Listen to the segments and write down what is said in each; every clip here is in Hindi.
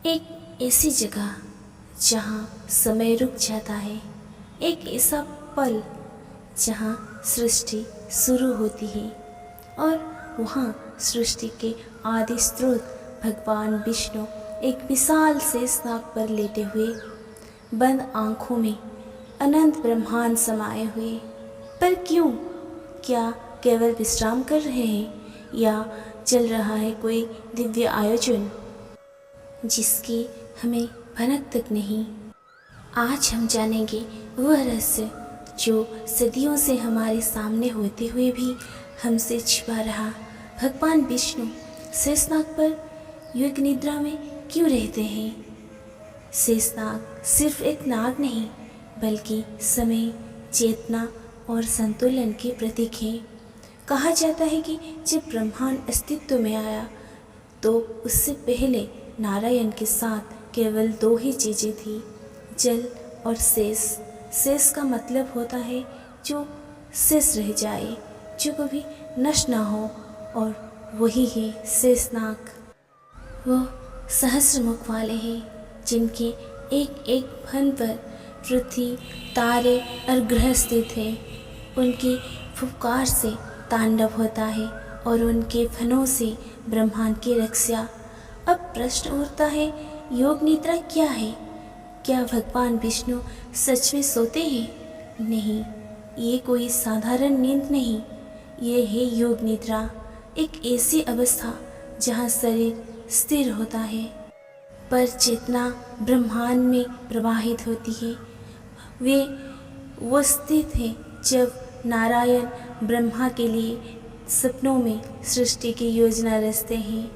एक ऐसी जगह जहाँ समय रुक जाता है, एक ऐसा पल जहाँ सृष्टि शुरू होती है और वहाँ सृष्टि के आदि स्रोत भगवान विष्णु एक विशाल शेषनाग पर लेटे हुए, बंद आँखों में अनंत ब्रह्मांड समाये हुए। पर क्यों? क्या केवल विश्राम कर रहे हैं या चल रहा है कोई दिव्य आयोजन जिसकी हमें भनक तक नहीं? आज हम जानेंगे वह रहस्य जो सदियों से हमारे सामने होते हुए भी हमसे छिपा रहा। भगवान विष्णु शेषनाग पर योग निद्रा में क्यों रहते हैं? शेषनाग सिर्फ एक नाग नहीं बल्कि समय, चेतना और संतुलन के प्रतीक है। कहा जाता है कि जब ब्रह्मांड अस्तित्व में आया तो उससे पहले नारायण के साथ केवल दो ही चीज़ें थी, जल और शेष। शेष का मतलब होता है जो शेष रह जाए, जो कभी नष्ट ना हो, और वही है शेषनाग। वह सहस्र मुख वाले हैं जिनके एक एक फन पर पृथ्वी, तारे और ग्रह स्थित हैं। उनकी फुफकार से तांडव होता है और उनके फनों से ब्रह्मांड की रक्षा। अब प्रश्न उठता है, योग निद्रा क्या है? क्या भगवान विष्णु सच में सोते हैं? नहीं, ये कोई साधारण नींद नहीं, ये है योग निद्रा, एक ऐसी अवस्था जहाँ शरीर स्थिर होता है पर चेतना ब्रह्मांड में प्रवाहित होती है। वो स्थित है जब नारायण ब्रह्मा के लिए सपनों में सृष्टि की योजना रचते हैं।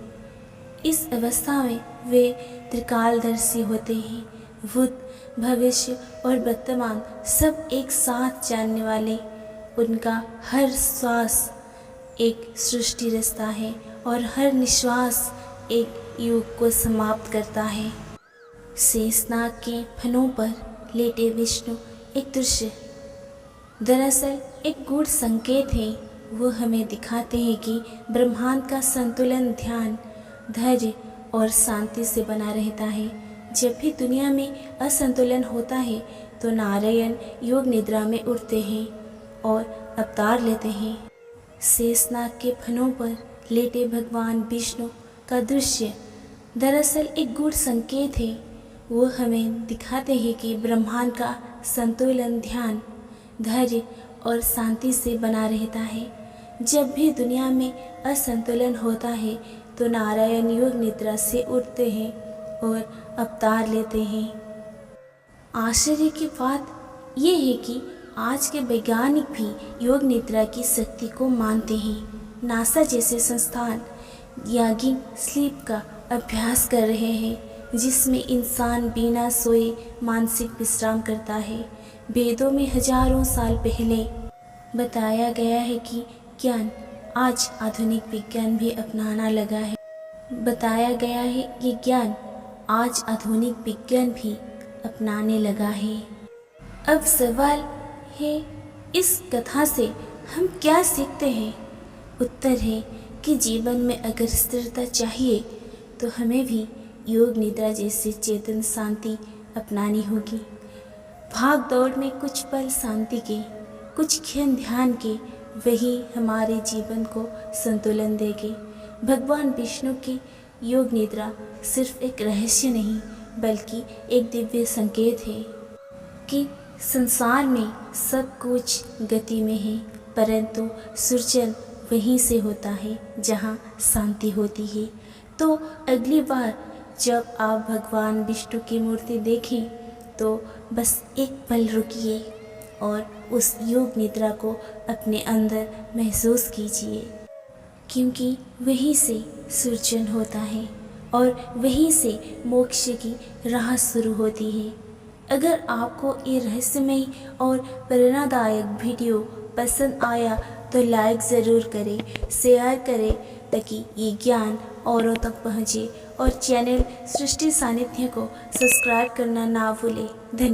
इस अवस्था में वे त्रिकालदर्शी होते हैं, भूत, भविष्य और वर्तमान सब एक साथ जानने वाले। उनका हर श्वास एक सृष्टि रचता है और हर निश्वास एक युग को समाप्त करता है। शेषनाग के फनों पर लेटे विष्णु एक दृश्य दरअसल एक गूढ़ संकेत है। वो हमें दिखाते हैं कि ब्रह्मांड का संतुलन ध्यान, धैर्य और शांति से बना रहता है। जब भी दुनिया में असंतुलन होता है तो नारायण योग निद्रा में उठते हैं और अवतार लेते हैं। शेषनाग के फनों पर लेटे भगवान विष्णु का दृश्य दरअसल एक गूढ़ संकेत है। वो हमें दिखाते हैं कि ब्रह्मांड का संतुलन ध्यान, धैर्य और शांति से बना रहता है। जब भी दुनिया में असंतुलन होता है तो नारायण योग निद्रा से उठते हैं और अवतार लेते हैं। आश्चर्य की बात यह है कि आज के वैज्ञानिक भी योग निद्रा की शक्ति को मानते हैं। नासा जैसे संस्थान यागिंग स्लीप का अभ्यास कर रहे हैं जिसमें इंसान बिना सोए मानसिक विश्राम करता है। वेदों में हजारों साल पहले बताया गया है कि ज्ञान आज आधुनिक विज्ञान भी अपनाना लगा है। बताया गया है कि ज्ञान आज आधुनिक विज्ञान भी अपनाने लगा है। अब सवाल है, इस कथा से हम क्या सीखते हैं? उत्तर है कि जीवन में अगर स्थिरता चाहिए तो हमें भी योग निद्रा जैसी चेतन शांति अपनानी होगी। भाग दौड़ में कुछ पल शांति के, कुछ क्षण ध्यान के, वही हमारे जीवन को संतुलन देंगे। भगवान विष्णु की योग निद्रा सिर्फ एक रहस्य नहीं बल्कि एक दिव्य संकेत है कि संसार में सब कुछ गति में है, परंतु सृजन वहीं से होता है जहाँ शांति होती है। तो अगली बार जब आप भगवान विष्णु की मूर्ति देखें तो बस एक पल रुकिए और उस योग निद्रा को अपने अंदर महसूस कीजिए, क्योंकि वहीं से सृजन होता है और वहीं से मोक्ष की राह शुरू होती है। अगर आपको ये रहस्यमयी और प्रेरणादायक वीडियो पसंद आया तो लाइक ज़रूर करें, शेयर करें ताकि ये ज्ञान औरों तक पहुँचे, और चैनल सृष्टि सानिध्य को सब्सक्राइब करना ना भूलें। धन्यवाद।